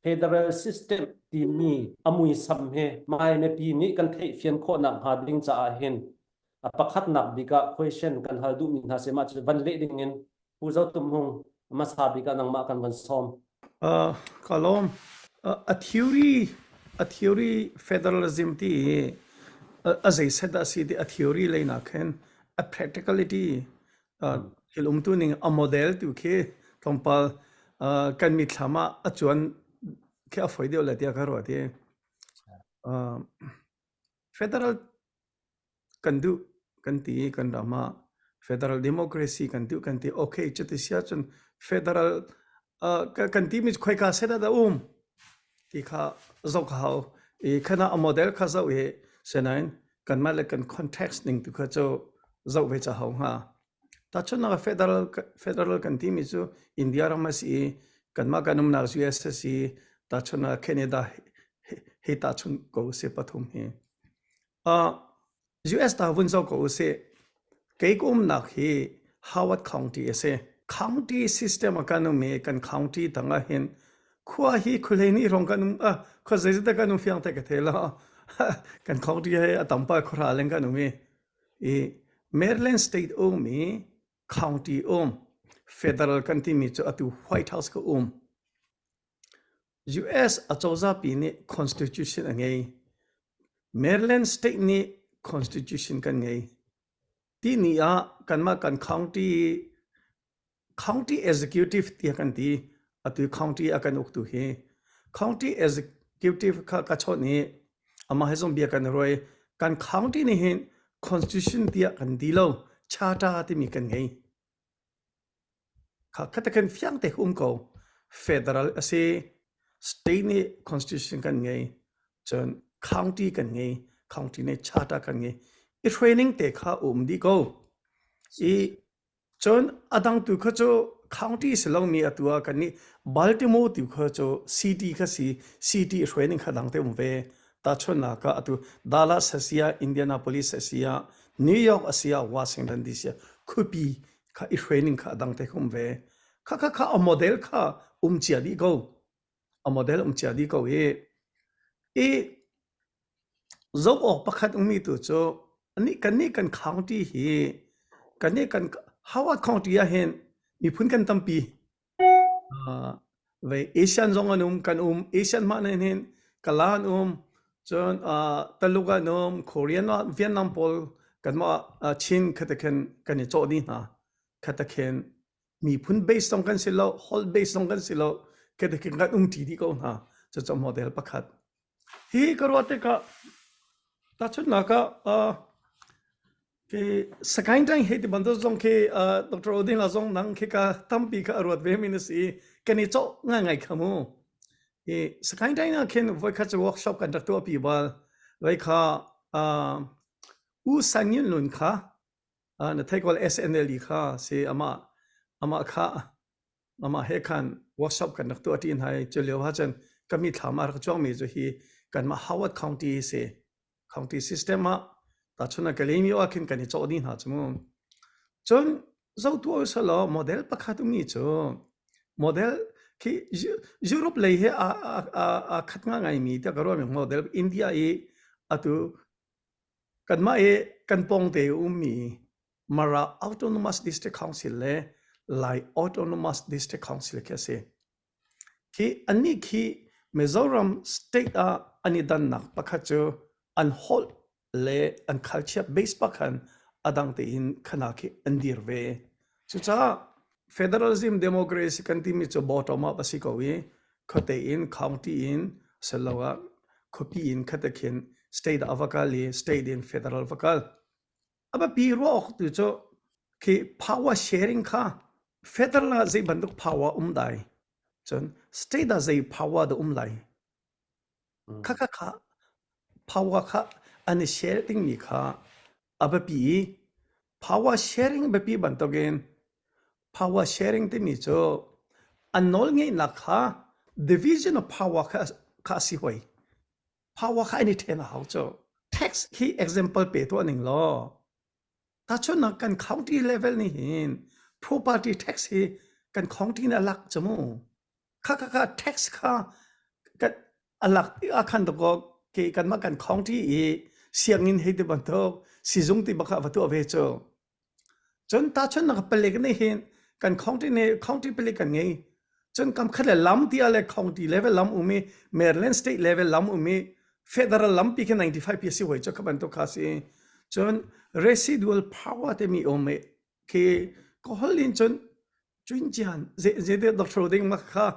federal system ti mi amui sam he mai ne pi ni kan thei fian kho nak ha ding cha a hen a pakhat nak bika question kan hal du min ha se ma van le ding in pu zo tum hung ma sa bika nang ma kan van som Kalom a theory federalism ti as I said a theory lay na khen a practicality hilum tu ning a model tu ke tompal kan mi thama a chuan ke a foi deu la tia ka ro ti federal kan du kan ti kan rama federal democracy kan du kan ti okay chati sia chun federal kan ti mi khoi ka se da ti kha zok hau e khana a model kha zo e senain kan ma le kan context ning tu kha cho zo ve cha hau ha ta chun na federal kan ti mi chu india rama si kan ma kanum na us si ta chun na canada he ta chun ko se pathum he US ta vun zo ko se ke kum nak hi Howard County ase county system economy kan county tanga hin khua hi khuleni rong kanum kho zai ta kanum fiang ta ka thela kan county he atampa khora leng kanum e Maryland state mi county federal county mi chu atu White House ko US achoza pi ni constitution angai Maryland state ni constitution kan ngai ti ni a kan ma kan county executive ti kan ti atu county akan ok tu he county executive ka chho ni ama he zom bia kan roi kan county ni hin constitution ti kan di lo charter ti mi kan ngai kha khata kan fyang te ko federal ase state ni constitution kan ngai chon county kan ngai county ne charter kan ngai I training te kha di ko I chon adang tu kha cho county selong mi atua kan ni Baltimore tu kha cho city kha city training kha dang te ve ta chon na ka atu Dallas asia Indianapolis asia New York asia Washington DC khupi kha I training kha dang te khum ve kha a model kha chia di ko a model chia di ko e zo ok pakhat mi tu cho ani kan county hi kan Howard County a hen mi phun kan tampi ve Asian zong anum kan Asian man hen kalan chon taluga Korean Vietnam pol kan ma Chin khataken kan ni chodi na khataken mi phun based song kan silo whole based song kan silo khataken kan ti di ko na cho model pakhat hi karwate ka ta chun na ka ke sakain tang he ti bandol zong ke Dr. Odin la zong nang ke ka tampi ka arwat ve min si ke ni cho ngai khamu e sakain tang na ken voi kha workshop kan dak to pi bal vai kha u sanyun lun kha na thai kol SNL kha se ama kha ama he khan workshop kan dak to tin hai chelio ha chan kami thamar chong mi zo hi kan ma Howard County se county system ta chuna kalemi wa kin kan cho din ha chumo chon zo tu sala model pakhat mi cho model ki Europe lei he a khatnga ngai mi ta garo mi model India atu kanma kan pong te mi Mara Autonomous District Council le lai Autonomous District Council ke se ki ani ki Mizoram state ani dan nak pakhat cho an hol le an culture based pakhan adang te in khana ki andir ve chucha federalism democracy kan ti mi cho bottom up asi ko we khote in county in selawa khopi in khatakhin state avakali state in federal vakal aba pi ro tu cho ki power sharing kha federal ze banduk power dai chon state da ze power da lai kha power kha ani sharing mi kha abapi power sharing bapi bantogen power sharing te mi cho anol nge na kha division of power kha si hoi power kha ni thena hau cho tax hi example pe to aning lo ta cho na kan county level ni hin property tax hi kan county na lak chamo kha tax kha kan alak akan to ko ke kan ma kan county e siang in hei te ban to sizung ti baka vatu ave cho chon ta chon na pele ne hin kan county pele kan ngei chon kam khale lam ti ale county level lam umi Maryland state level lam umi federal lam pi ke 95 pc hoi cho kaban to khasi chon residual power te mi ome ke ko holin chon chuyên giản dễ để doctor ding mà kha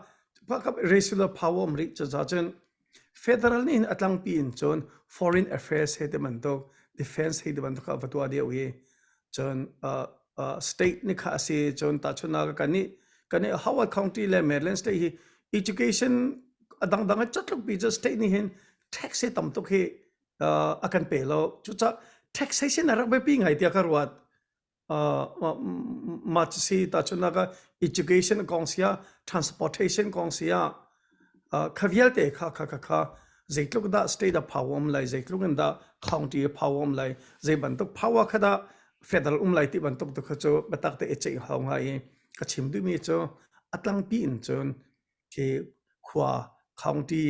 kap residual power mri cho za chen federal in atlang pin chon foreign affairs he de man to defense he de man to ka fatwa de we chon state ni kha se chon ta chuna ka ni Howard County le Maryland state hi education adang dang chatluk bi just state ni hin tax he tam to he akan pe lo chu cha taxation arak be pi ngai tia karwat matsi ta chuna ka education kongsia transportation kongsia khavial te kha zeitluk da state of power lai zeitluk da county power lai zai bantuk power khada federal lai ti bantuk to khacho batak te eche hawnga e ka chimdu mi cho atlang pi in chon ke khwa county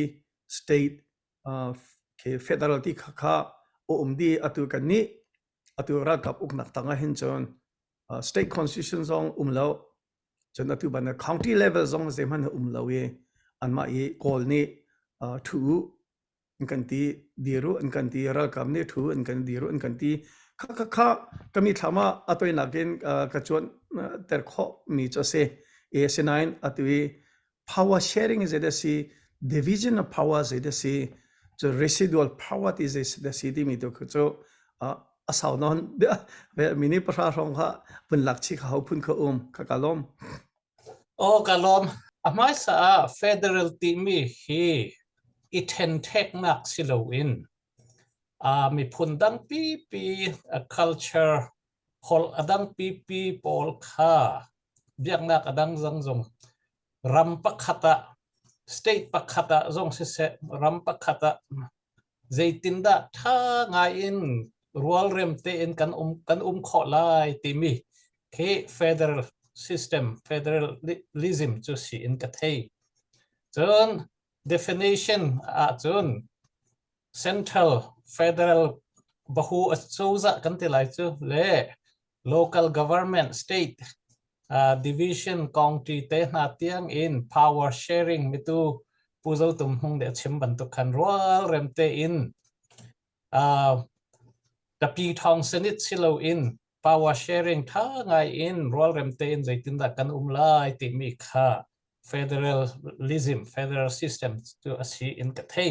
state ke federal ti kha o umdi atu kan ni atu ra kap uknak tanga hin chon state constitution zong umlo chon atu ban county level zong zeman umlo ye anma ye kol ni thu kan ti diru an kan ti ra kam ne thu an kan diru an kan ti kha kami thama atoi na gen ka chon ter kho mi cho se as9 atui power sharing is the see division of power is the see so residual power is the city mi to cho asau non mini pra rong ha pun lakchi kha pun kha ka kalom o kalom amai sa federal timi hi iten teknak silowin mi phundang pi culture hol adang pi pol kha biaknak adang zong ram pakhata state pakhata zong se ram pakhata zaitinda tha ngain rual remte in kan kho lai timi ke federal system federalism chu si in ka thei chon definition chon central federal bahu achouza kan ti lai chu le local government state division county te na tiang in power sharing mitu puzo tum hung de chim ban to khan rual remte in the pi thong senit silo in power sharing tha ngai in rual remte in zaitin da kan umlai ti mi kha federalism federal system to asi in ka thei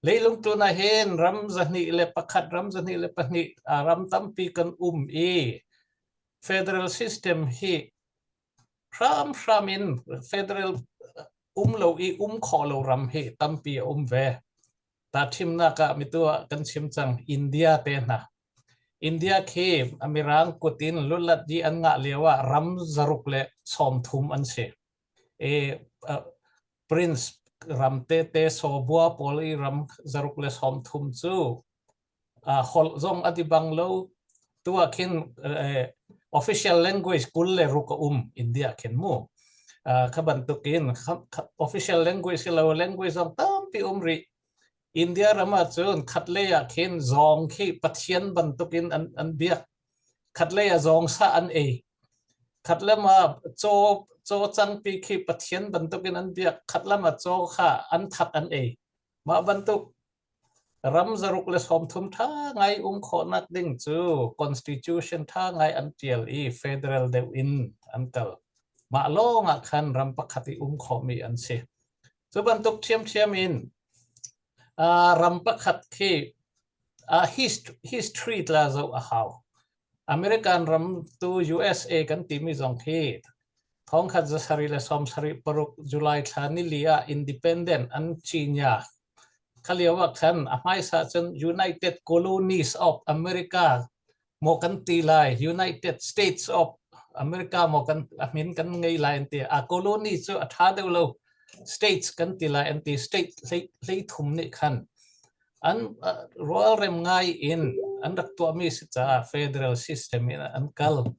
leilung tu na hen ram zani le pakhat ram zani le pani ram tampi kan e federal system hi ram in federal lo i kho lo ram hi tampi ve ta Chimnak ka mitua kan chimchang India te na India ke amirang kutin lulat di an nga lewa ram zaruk le som thum an se prince ram te so bua poli ram zaruk le som thum chu hol zong ati banglo tua kin official language kul le ruka India ken mu khaban tukin official language lo language zong tampi ri India rama chun khatleya khin zong khi pathian bantukin an bia khatleya zong sa an khatlama cho changpi khi pathian bantukin an bia khatlama cho kha an that an ma bantuk ram zaruk le som thum tha ngai kho nak ding chu constitution tha ngai an tle federal de in an kal ma lo nga khan ram pakhati kho mi an se so bantuk thiam in rampakhat ke history la zo a how American ram to USA kan timi zong ke thong khat za sari le som sari paruk July thani lia independent an China khaliawa khan amai sa chen United Colonies of America mo kan ti lai United States of America mo kan amin kan ngai lai te a colony chu a tha de lo states kan tila anti state lei thum ni khan an royal rem ngai in an rak to mi cha federal system in an kal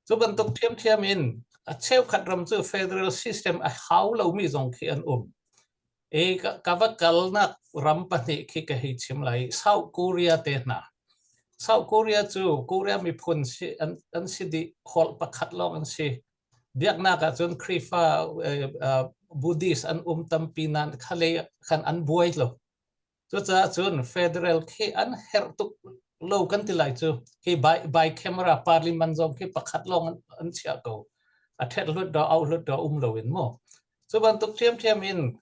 so ban tok thiam in a cheu khat ram chu federal system a how lo mi zong khi an kavakal nak rampani khi ka hi chimlai South Korea te na South Korea chu Korea mi phun si an si di hol pakhat long an si biak na ka chun krifa Buddhist an tampinan khale khan an buai lo chu cha chun federal khi an her tuk lo kan tilai chu khi by camera parliament zom khi pakhat long an chia ko a thet lut do out lut do lo in mo so ban tuk thiam in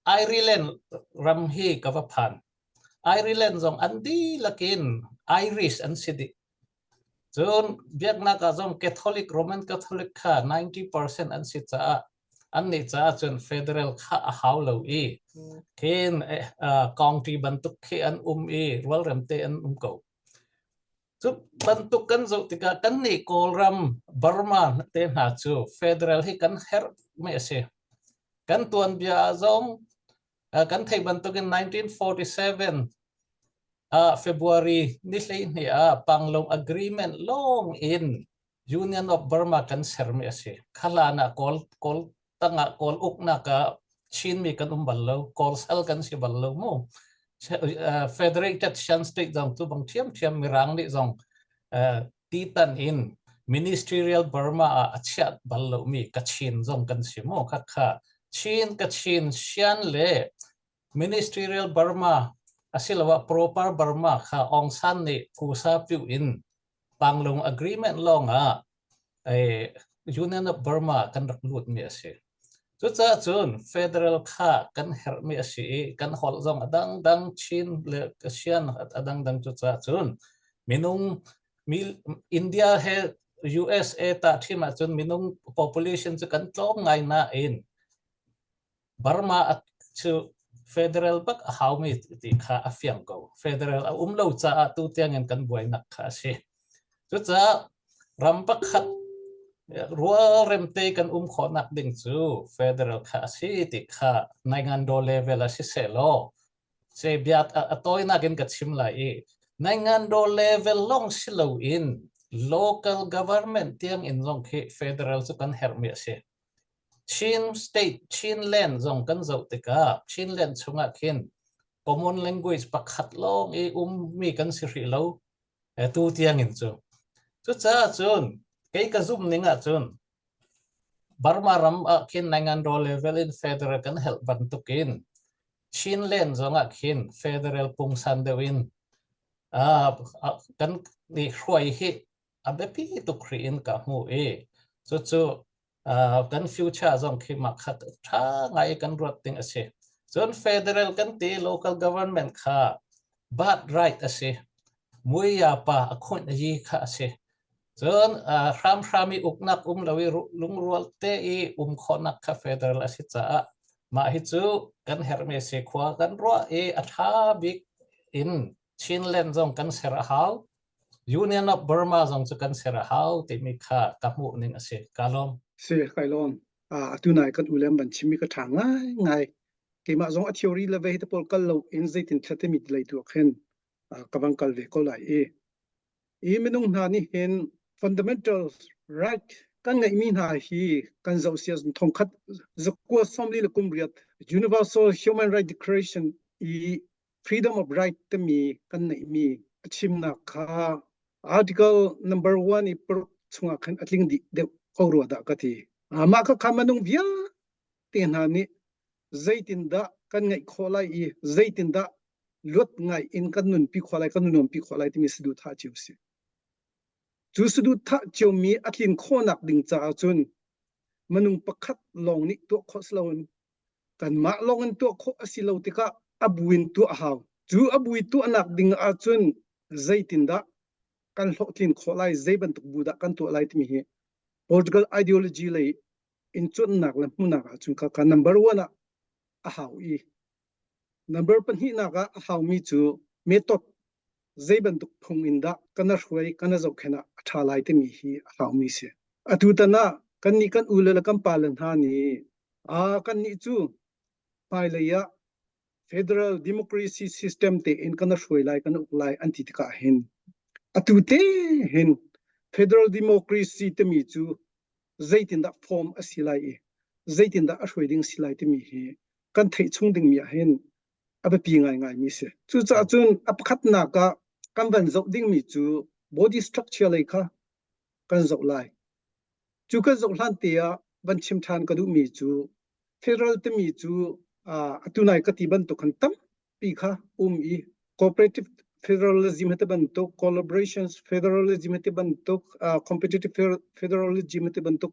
Ireland ram hi kavapan Ireland zong andi lakin Irish an sidi zon biak na ka zong Catholic Roman Catholic kha 90% an sit cha an ni cha chun federal kha a haulo I ken county bantuk khi an I rual ramte an ko so bantuk kan zo tika kan ni kolram Burma te na chu federal hi kan her me se kan tuan bia zong kan thei bantuk in 1947 February ni ni panglong agreement long in Union of Burma kan serme ase khala na kol tanga kol ukna ka chin mi kan ballo kol sal kan si ballo mo federated shan state jong tu bang thiam mirang ni jong titan in ministerial Burma achat ballo mi kachin jong kan si mo kha chin kachin shan le ministerial Burma asilawa proper Burma kha ong san ni kusa piu in panglong agreement long Union of Burma kan raklut mi ase chu cha chun federal kha kan her mi ase kan hol zong adang chin le kasian adang chu cha chun minung India he USA ta thima chun minung population chu kan tlom ngai na in Burma chu federal bak how me ti kha afiang ko federal lo cha tu tiang en kan buai nak kha se chu cha rampak khat rual remte kan khonak ding chu federal kha si ti kha nangan do level asi se lo se biat atoi na gen ka chimlai nangan do level long silo in local government tiang in long khi federal chu kan her me se Chin state, Chin land zong kan zo tika, Chin land chunga khin common language pakhat long mi kan siri lo tu tiang in chu cha chun cái zoom ninga chun Burma ram khin nangan do level in federal kan help bantukin Chin land zonga khin federal pungsan dewin kan ni hruai hi abepi tu kriin ka mu chu kan future zong khi mak khat tha ngai kan rot ting ase zon federal kan ti local government kha but right ase muya pa akhon ji kha ase zon rami uknak lawi lungrual te khonak kha federal ase cha ma hi chu kan herme se khwa kan ro atha big in Chinland zong kan sera hau Union of Burma zong chu kan sera hau te mi kha kamu ning ase kalom se kailon atunai kan ulem ban chimi ka thanga ngai ke ma zong a theory le ve te pol kal lo in zaitin thate mit lei tu khen kabang kal ve ko lai menung na ni hen fundamental right kan ngai mi na hi kan zo sia thong khat zakwa somli le kumriat universal human right declaration freedom of right te mi kan ngai mi chimnak kha article number 1 per chunga khan atling di de Oro da kati ma ka kamanung via ten hani zaitin da kan ngai kholai zaitin da lot ngai in kan nun pi kholai kan nun pi kholai ti mi sidu tha chiu si chu sidu tha chiu mi atlin khonak ding cha chun manung pakhat long ni to khoslon kan ma long an to kho asilo tika abuin tu haw chu abui tu anak ding a chun zaitin da kan hlotlin kholai zaiban tu buda kan to lai ti mi he political ideology lay in chun nak la munak chung ka number 1 a haw number pan hi naka a haw mi chu method zaiban tuk phung inda kana hruai kana zo khena atha lai te mi hi a haw mi se atutana kan ni kan ulala kan palan ha ni kan ni chu pai leya federal democracy system te in kana hruai lai kana uklai anti tika hin atute hin federal democracy te mi chu zaitin da form asilai zaitin da ashweding silai te mi hi กันเทชงดิ่งมีเห็นอับปีง่ายมีเสียจู่จ้าจนอับขัดหนักกันวันจบดิ่งมีจู่ body structure เลยค่ะกันจบไล่จู่กันจบหลังเตียวันชิมทานกระดูมีจู่ federal ที่มีจู่ตุนายกติบันตุกันตั้มปีค่ะอี cooperative federalism ที่บันตุ collaborations federalism ที่บันตุcompetitive federalism ที่บันตุ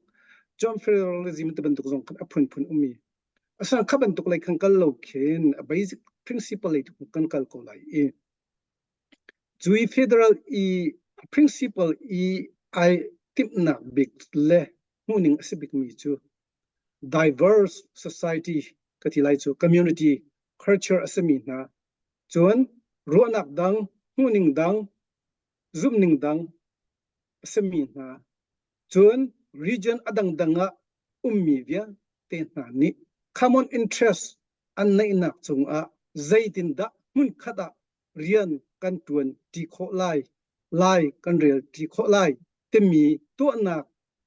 joint federalism ที่บันตุจงกันพุ่นมีอาศัยขับบันตุเลยกันกัลโลเคน basic principle เลยทุกกันกัลโกไลจู่ federal principleไอติมนักบิกเล่หูนิ่งสิบิกมีจู่ diverse society ก็ที่ไลจู่ community culture อาศัยมีนะจวนรัวนักดังหูนิ่งดังซุ่มนิ่งดังอาศัยมีนะจวน region อดังดังมีเวียเตนานี่ common interest อันในนักจงใจดินดะมุนขดาเรียนกันตวนที่โคไลกันเรียนที่โคไลแต่มีตัวนัก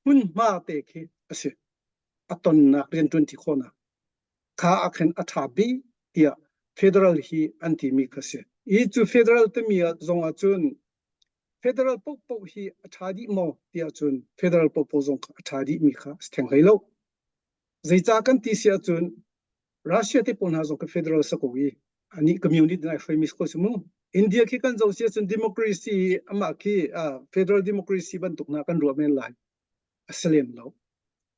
มุนมาเตะเคอาศัยตอนนักเรียนตวนที่โคนะข้าอักเห็นอัฐบีเดีย federal ฮีอันที่มีกษัตริย์จู่ federal ที่มีจงอาจุน federal ปกฮีอัฐดีโมเดียจุน federal ปกจงอัฐดีมีข้าสเต็งไฮโลใจจากกันที่เสียจุนรัสเซียที่ปนหาจงกับ federal สักวีอันนี้ community ในฟิมิสโคสมุอินเดียที่กันจะเสียจุน democracy อามาคีfederal democracy บรรทุกนักกันรวมเป็นหลายอัสเลมแล้ว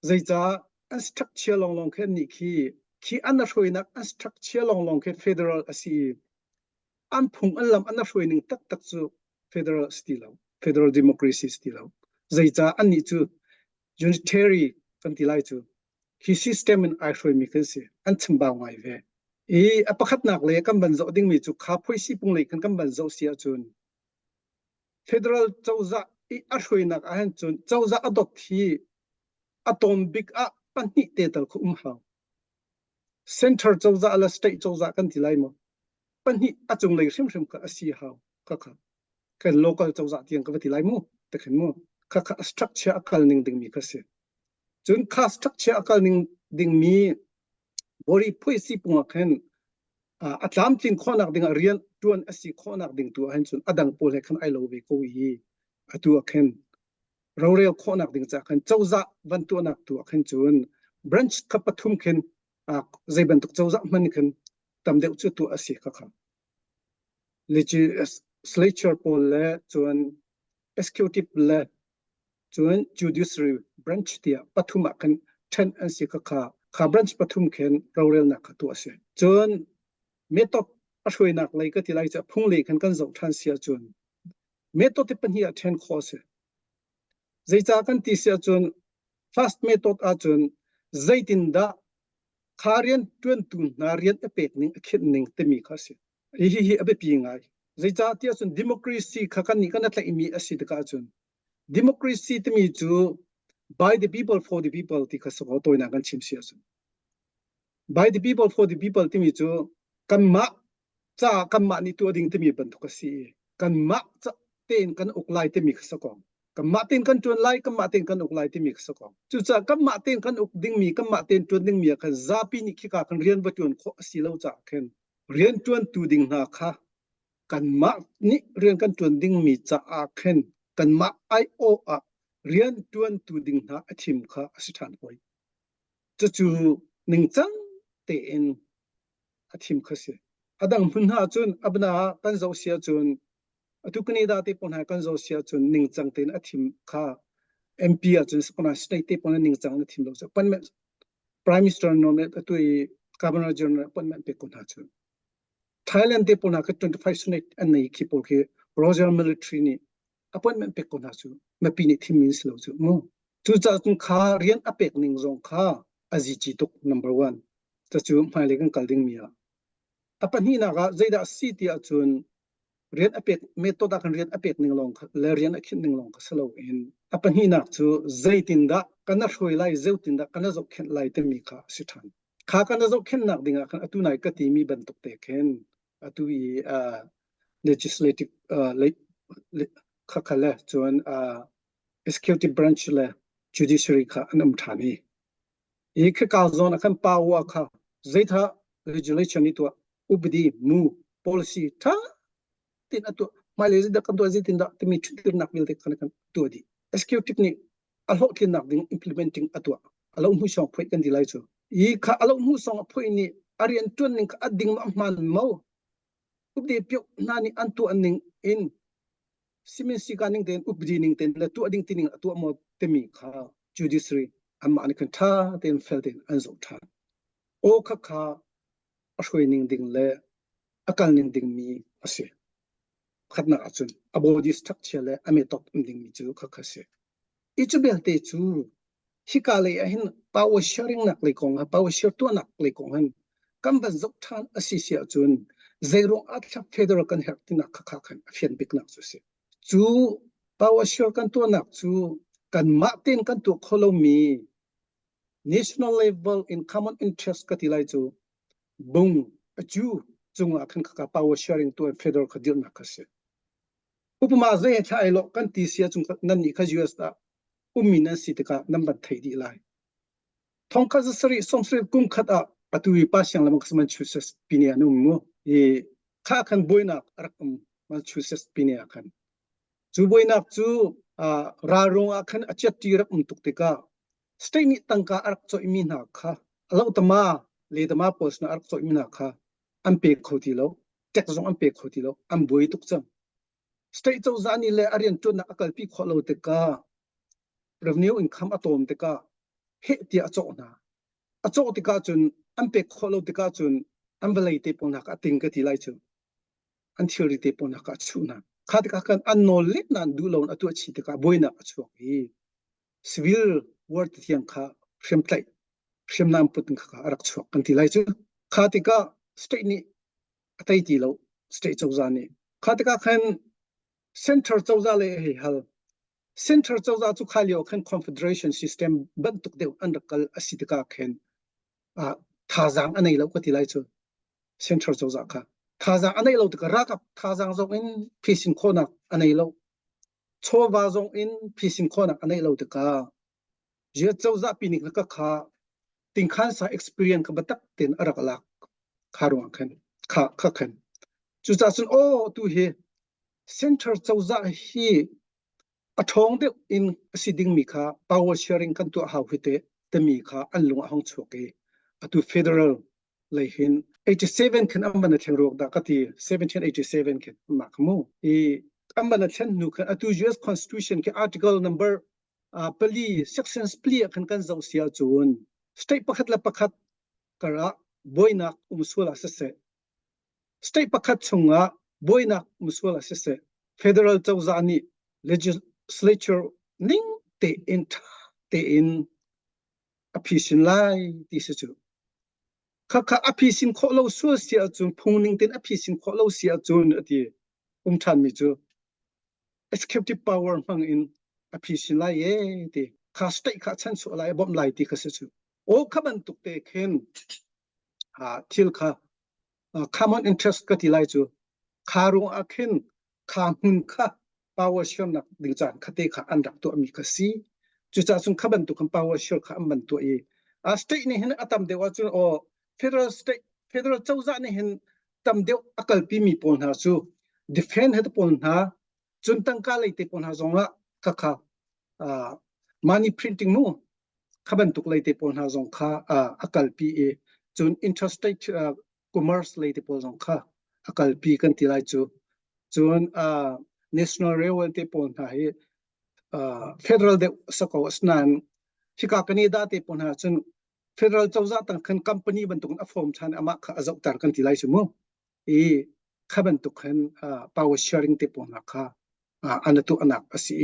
ใจจากอัน structure ลองแค่นี้คีอันนั้นช่วยนักอัน structure ลองแค่ federal อาศัยอันพุ่งอันลำอันนั้นช่วยหนึ่งตักจู่ federal สติแล้ว federal democracy สติแล้วใจจากอันนี้จู่ unitary กันที่ไล่จู่คี system มันไอช่วยมีกันเสียอันชั่วบ่าวไงเว้อประคัดนักเลยกันบรรจุดิ่งมีจู่ข้าพุยสิปุ่งเลยกันบรรจุเสียจุน federal เจ้าจะอัช่วยนักอันจุนเจ้าจะอดอกที่atomic ปันนี่เตตลคุ้มหา center เจ้าจะอะไร state เจ้าจะกันที่ไล่มั้งปันนี่จงเลยชิมก็สีหาวค่ะกัน local เจ้าจะที่ยังกันที่ไล่มั้งแต่ขันมั้งค่ะ structure อักลิ่งดิ่งมีกันเสียจนค่า structure อักลิ่งดิ่งมีบริพุยสิปุ่งกันอัตลามจิงข้อนักดิ่งเรียนตัวนสิข้อนักดิ่งตัวเห็นจนดังโพลกันไอโลวิโกยีตัวกันเราเรียกข้อนักดิ่งจากกันเจ้าจะวันตัวนักตัวกันจน branch ขับปฐุมกันใจบรรทุกเจ้าจะมันกันตามเดียวจุดตัวสิค่ะ legislature โพลและจน executive และจน judiciary branch เดียปฐุมกัน10อันสิค่ะข้า branch ปฐุมกันเราเรียกนักตัวสิจนเมธอดช่วยนักเลยก็ที่ไล่จะพุ่งเลยกันจบทันเสียจนเมธอดที่เป็นที่10 ข้อสิใจจากกันที่เสียจน first method จนใจดินดาขาเรียนตวนตุนนาเรียนเป็กหนึ่งคิดหนึ่งที่มีข้อสิอับปีง่ายใจจากที่จน democracy ข้ากันนี่กันนั่นแหละมีสิทธิ์กันจน democracy ที่มีจู่ by the people for the people ที่ข้าสกตัวนักกันชิมเสียจน by the people for the people ที่มีจู่กันมาจ้ากันมานี่ตัวดิ่งที่มีบรรทุกสิกันมาจะเต้นกันอุกไลที่มีข้าสกกันมาเต้นกันจวนไลกันมาเต้นกันอุกไลที่มีข้าสกจู่จ้ากันมาเต้นกันอุกดิ่งมีกันมาเต้นจวนดิ่งมีกันซาปีนี่ขี้กากันเรียนวัตถุนข้อสิเลวจ้ากันเรียนจวนตัวดิ่งนาค่ะกันมานี่เรียนกันจวนดิ่งมีจ้ากันกันมาไอโอเรียนจวนตัวดิ่งนาทิมค่ะสถานไว้จะจู่หนึ่งจังเต้นทิมข้าสิดังพุ่นหาจนอับนากันจะเสียจนทุกนี้ได้ที่พุ่นหากันจะเสียจนหนึ่งจังเต็นทิมข้า MP จนสปอนเซอร์ที่พุ่นหนึ่งจังทิมเราจะปั้นแม่ Prime Minister โนเมตตัว Governor General ปั้นแม่เป็นคนหาจน Thailand ที่พุ่นหากัน25 สนิทอันนี้คิดพอคือ Royal Military นี่ปั้นแม่เป็นคนหาจนแม่ปีนี้ทีมมิสเราจะมั่งจู่จ้าจนข้าเรียนเป็กหนึ่งจงข้าอาจิจิตุก number 1จะจู่หมายเลขกันกัลดิ่งมีปัญหาหนักใจได้สิทธิ์จนเรียนเป็กเมธอดกันเรียนเป็กหนึ่งลงและเรียนคิดหนึ่งลงก็สโลว์อินปัญหาหนักจู่ใจตินดะกันน่าช่วยไล่ใจตินดะกันน่าจะเข็นไล่เต็มมีค่าสุดท้ายข้ากันน่าจะเข็นหนักดิ่งกันตุนายก็ที่มีบรรทุกเตะเข็นตุยlegislative ข้าขละจนexecutive branch และ judiciary ข้าอันนั้นฐานีอีกคือการโซนกันป่าวข้าใจท่า regulation itu ubdi mu policy ta tin atu Malaysia da kan dozi tin da timi chutir nak bil te kan tu di executive ni alho kin nak ding implementing atu alo mu song phoi kan dilai chu I kha alo mu song phoi ni arian tun ning ading ma man mau ubdi pyo nani antu aning in simin sikaning ten ubdi ning ten la tu ading tining atu mo temi kha judiciary amma an kan tha ten fel ten anzo tha o kha kha ashoi ning ding le akal ning ding mi ase khatna achun abodi structure le ame top ding mi chu kha kha se ichu belte chu hikale ahin power sharing nak le kong power share to nak le kong han kam ban zok than asisi achun zero atha federal kan hek tina kha kha khan afian bik nak chu se chu power share kan to nak chu kan ma ten kan to kholo mi national level in common interest ka tilai chu bung achu chunga khan kha power sharing to federal khadir na khase upama zai thai lo kan ti sia chung nan ni kha US ta umina sitika number thai di lai thongka sari somsri kum khata atui pa siang lam kasman chuses pinia nu mu e kha khan boina rakam ma chuses pinia khan chu boina chu ra ronga khan achat ti rak tuktika stay ni tangka arak cho imi na kha alo tama le tama post na arak cho imi na kha ampe khoti lo tek zong ampe khoti lo am boi tuk cham stay cho zani le arian tu na akal pi kholo te ka revenue income atom te ka he ti acho na acho te ka chun ampe kholo te ka chun ambelai te pon ka ting ka ti lai chu an theory te pon ka chu na kha te ka kan anol lit nan du lon atu chi te ka boina acho hi civil word tiang kha fremplai frem nam put ka arak chu kan ti lai chu kha te ka state ni atai ti lo state cho zani kha te ka khan center cho za le he hal center cho za chu khalio khan confederation system ban tuk deu andakal asitika khen thazang anei lo ka ti lai chu center cho za kha thazang anei lo ka rakap thazang zong in phisin khona anei lo chowa zong in phisin khona anei lo ka je cho za pinik ka kha tingkhan sa experience ka batak ten arak lak kharung khan kha khan chu cha sun o tu he center cho za hi athong de in siding mi kha power sharing kan tu how hite te mi kha anlung hong choke atu federal lai hin 87 khan amana thengrok da kati 1787 khan makmu e amana then nu khan atu US constitution ke article number pali sections pli khan kan zau sia chun state pakhat la pakhat kara boina umsula se state pakhat chunga boina umsula se federal chawzani legislature ning te in aphisin lai ti se chu kha aphisin kholo su sia chun phungning ten aphisin kholo sia chun ati than mi chu executive power mang in aphisin lai ye ti kha state kha chan su lai bom lai ti kha se chu o khaban tuk te khen thil kha common interest ka ti lai chu kharung akhin kha hun kha power share nak ding chan khate kha andak to mi kha si chu cha chung khaban tu kham power share kha amban to e state ni hin atam de wa chu o federal chawza ni hin tam de akal pi mi pon ha chu defend het pon ha chun tang ka leite pon ha zonga kha money printing mu khaban tuk leite pon ha zong kha akal pi e chun interstate commerce leite pon zong kha akal pi kan ti lai chu chun national railway te pon ha he federal de sako snan hika kani da te pon ha chun federal chawza tang khan company ban tuk a form chan ama kha azau tar kan ti lai chu mo e khaban tuk khan power sharing te pon ha kha anatu anak asi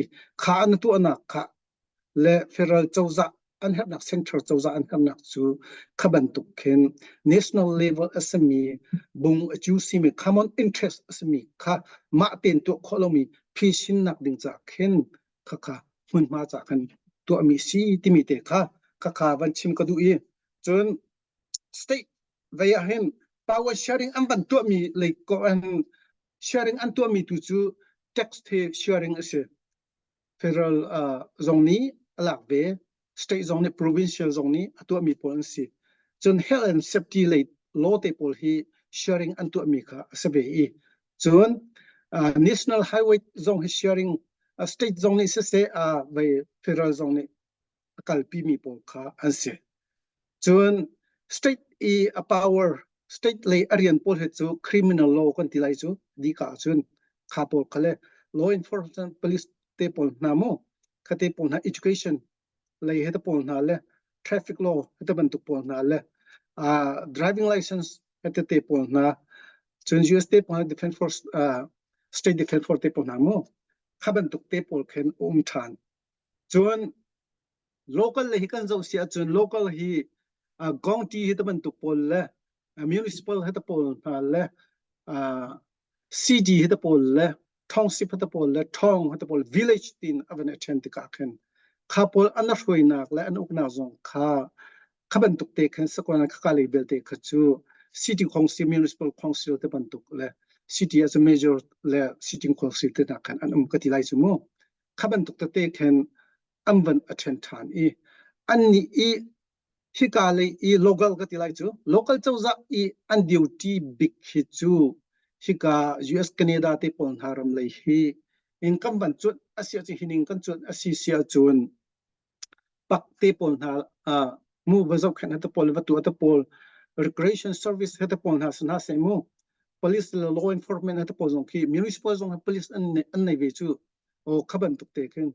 kha anatu anak kha le federal chawza an hab nak central chawza an hab nak chu khaban tuk khen national level asami bung achu simi common interest asami kha ma ten to kholomi phishin nak ding cha khen kha hun ma cha khan to ami si timi te kha ban chim ka du e chun state via hen power sharing am ban to mi like ko an sharing an to mi tu chu tax sharing ase federal zongni alak be state zone provincial zone ni atu mi policy chun health and safety late law te pol hi sharing an tu mi kha sabe I chun national highway zone hi sharing state zone ni se by federal zone ni kalpi mi pol kha an se chun state a power state lay arian pol he chu criminal law kan tilai chu di ka chun kha pol khale law enforcement police te pol na mo khate pol na education lay he te pol na le traffic law he te ban tu pol na le driving license he te pol na chun US te pol defense force state defense force te pol na mo khaban tu te pol khen than chun local le hi kan zo sia chun local hi county hi te ban tu pol le municipal he te pol na le city he te pol le township he te pol le town he te pol village tin avan attempt ka khen kha pol ana hroi nak le an uk na zong kha ban tuk te khen sakwana kha le bel te kha chu city council municipal council te ban tuk le city as a major le city council te na khan an ka ti lai chu mo kha ban tuk te khen amban attend than an ni hi ka le local ka ti lai chu local chawza an duty big hi chu hi ka US Canada te pon haram le hi income ban chu asia chi hining kan chu asia chun pak te pon ha mu bazok khan ta pol wa tu ta pol recreation service ta pol ha sana se mu police law enforcement ta pol zong ki municipal zong police an nei ve chu o khaban tuk te khen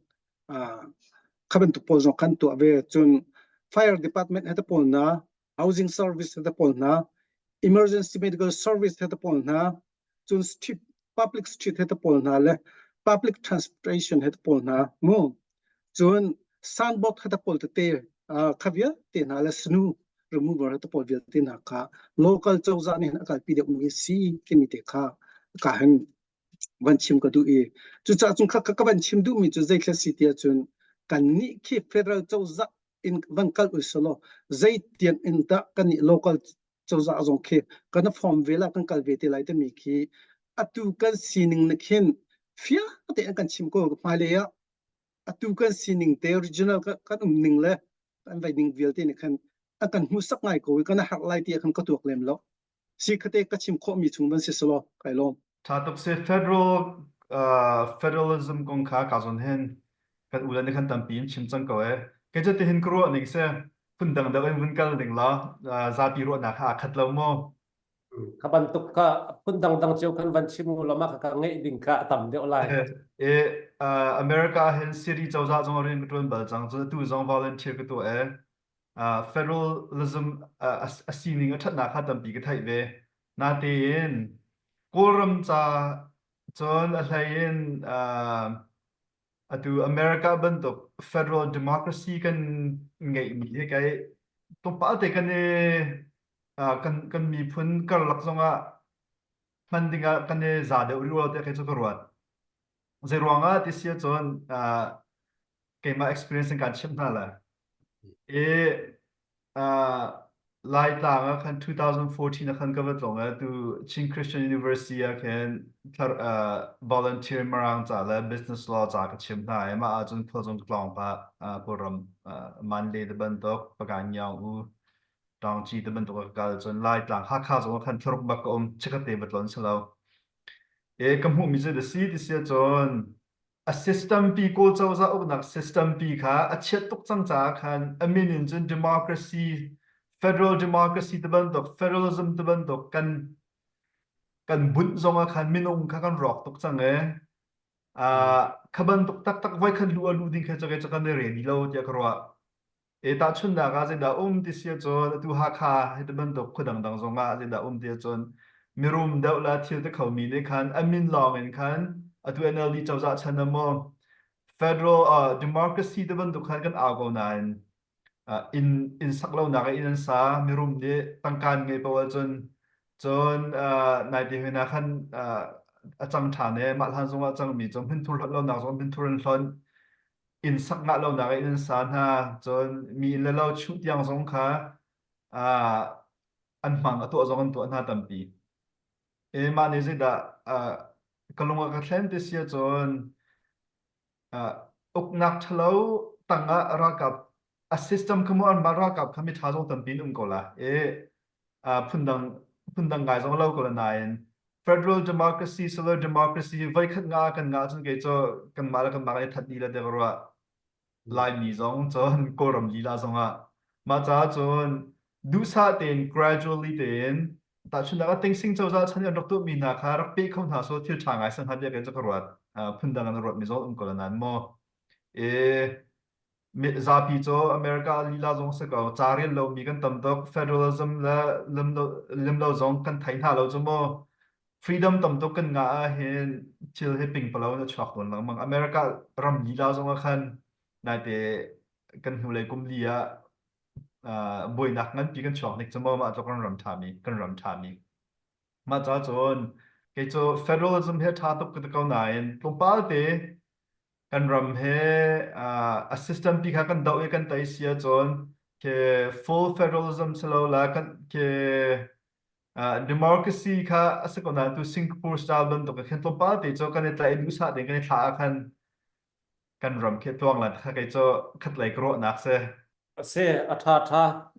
khaban tuk pol zong khan tu ave chun fire department ta pol na housing service ta pol na emergency medical service ta pol na chun street public street ta pol na le public transportation ta pol na mu chun sandbox ta pol te khavia te na la snow remover ta pol vel te na kha local chawza ni na kal pi de mu si kemi te kha ka han ban chim ka du chu cha chung kha ka ban chim du mi chu zai kha city chun kan ni ki federal chawza in ban kal usolo zai tian in ta kan ni local chawza azong khe kana form vela kan kal ve te lai te mi khi atu kan sining na khen fia te kan chim ko ma le ya atu kan sining te original kan ning le kan vai ning vel te ni khan akan hu sak ngai ko kan hak lai te kan ka tuak lem lo si khate ka chim kho mi chung ban se solo kai lo Tatuk se federalism kong kha kazon hen kan ulan kan tampin chimchang ko ke je te hin kro ning se phundang da kan vunkal ding la za pi ro na kha khat lo mo khaban tuk ka pundang dang cheu kan van chimu lama ka ngai ding ka tam de olai e America hen city chawza jong rin ko ton bal chang chu tu jong volunteer ko to federalism asining a that na kha tampi ka thai ve na te in koram cha chon a thain atu America bantok federal democracy kan ngai mi kai to pa te kan e kan mi phun kar lak zonga mandinga kan e za de uri wa te kai chu korwat zeruanga ti sia chon keima experience kan chim na la e lai tang a kan 2014 a kan ka wat longa tu Chin Christian University a kan volunteer marang cha la business law cha ka chim na ma a chun phojong klong pa poram Monday de ban tok pagan yang u dang chi de ban tok ka chun lai tang ha kha zo kan throk ba ko chikate batlon salo e kam hu mi je de si ti sia chon a system pi ko chaw za ok nak system pi kha a chet tok chang cha khan a min in chun democracy federal democracy de ban tok federalism de ban tok kan bun zonga khan minung kha kan rock tok chang khaban tok tak tak vai khan lu alu ding kha chaga chaga ne re di lo tia karwa e ta chun da ga je da ti sia chon tu ha kha he de ban tok khudang dang zonga je da ti chon mirum da la thil te khau mi ne khan amin long en khan atu NLD chawza chana mo federal democracy de ban tok khan kan ago nan in saklo na ka in sa mirum de tangkan ngai pawal chon nai ti hena khan achang thane mal han zonga chang mi chon hin thur lo na zon hin thur hlon in sak nga lo na ka in sa na chon mi le lo chu tiang zong kha an mang ato zong to na tampi e ma ne je da kalunga ka thlen te sia chon ok nak thlo tanga rakap a system kamo an barakap khami thazong tampin kola e phundang ngai zong lo ko nain federal democracy solar democracy vai khat nga kan nga chun ke cho kan mala kan ma that ni la de ro lai mi zong chon ko ram li la zong a ma cha chon du sa ten gradually ten ta chun da ting sing cho za chan dok tu mi na kha rak pe khom tha so thil thang ai sang ha de ke cho ro phundang an ro mi zo ko nan mo e zapi cho America lila zong se ko charian lo mi kan tam tok federalism la lim lo zong kan thai tha lo mo freedom tam tok kan nga a hen chil he ping palo na chak don lang mang America ram lila zong a khan nai te kan hu le kum lia boi nak ngan pi kan chok nik chomo ma to kan ram tha mi ma cha chon ke cho federalism he tha tok ka ko nain tlom pal te kan ram he a system pi kha kan dau e kan tai sia chon ke full federalism selo la kan ke democracy kha asakona tu Singapore style don to ka khen to pa te cho kan tla du sa de kan tha kan ram ke tuang la kha ke cho khat lai kro nak se se atha